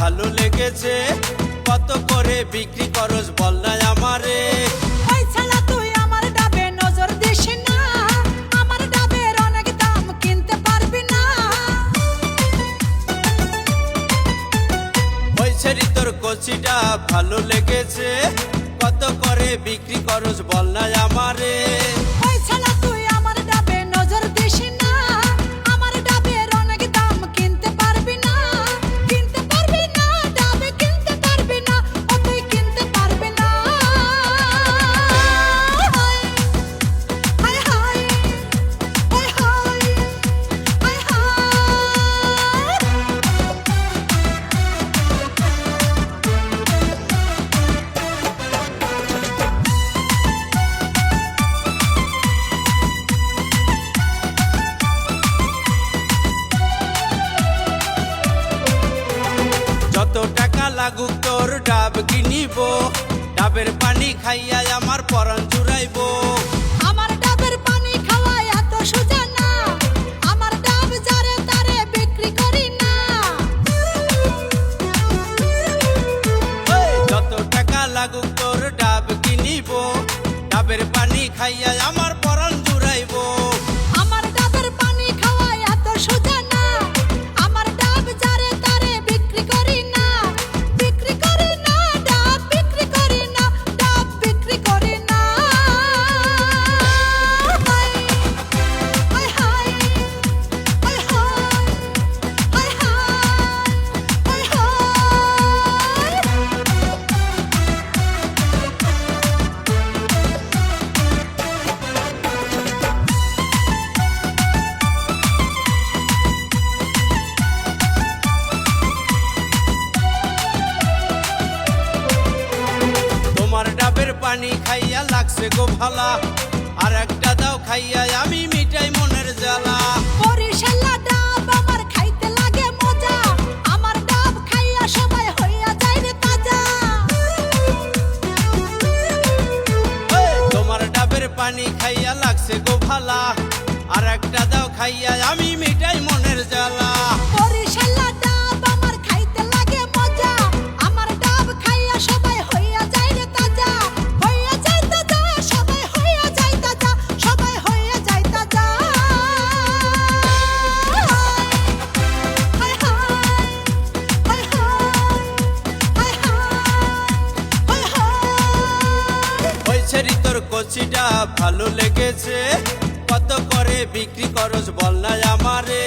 ভালো লেগেছে, কত করে বিক্রি করস বল না আমারে। ওই ছাড়া তুই আমার ডাবে নজর দিস না, আমার ডাবের অনেক দাম কিনতে পারবি না। ওই ছেড়ি তোর কচিটা ভালো লেগেছে, কত করে বিক্রি করস বল না আমারে। ওই ছাড়া তুই আমার ডাবে নজর দিস না, আমার ডাবের অনেক দাম কিনতে পারবি না। কিনতে পারবি না, ডাবে কিনতে পারবি না, ও তুই কিনতে পারবি না। হায় হায় হায় হায় হায় হায়। যত টাকা লাগুক তোর ডাব কিনিব, ডাবের পানি খাইয়া আমার পরাণ জুড়াইব। আমার ডাবের পানি খাওয়া এত সোজা না, আমার ডাব যারে তারে বিক্রি করি না। যত টাকা লাগুক তোর ডাব কিনিব, ডাবের পানি খাইয়া আমার পরাণ জুড়াইব। আমার ডাবের পানি খাওয়া এত সোজা না, আমার ডাব যারে তারে বিক্রি করি না। বিক্রি করি না, ডাব বিক্রি করি না, ডাব বিক্রি করি না। হায় হায় হায় হায় হায় হায় হায়। তোমার ডাবের পানি খাইয়া লাগছে গো ভালা, আর একটা দাও খাইয়া আমি মিটাই মনের জ্বালা। বরিশালা ডাব আমার খাইতে লাগে মজা, আমার ডাব খাইয়া সবাই হইয়া যায় রে তাজা। তোমার ডাবের পানি খাইয়া লাগছে গো ভালা, আর একটা দাও খাইয়া আমি মিটাই মনের জ্বালা। বরিশালা ডাব আমার খাইতে লাগে মজা, আমার ডাব খাইয়া সবাই হইয়া যায় রে তাজা। হইয়া যায় তাজা, সবাই হইয়া যায় তাজা, সবাই হইয়া যায় তাজা। হায় হায় হায় হায় হায় হায়। ওই ছেড়ি তোর কচিটা ভালো লেগেছে, কত করে বিক্রি করস বল না আমারে।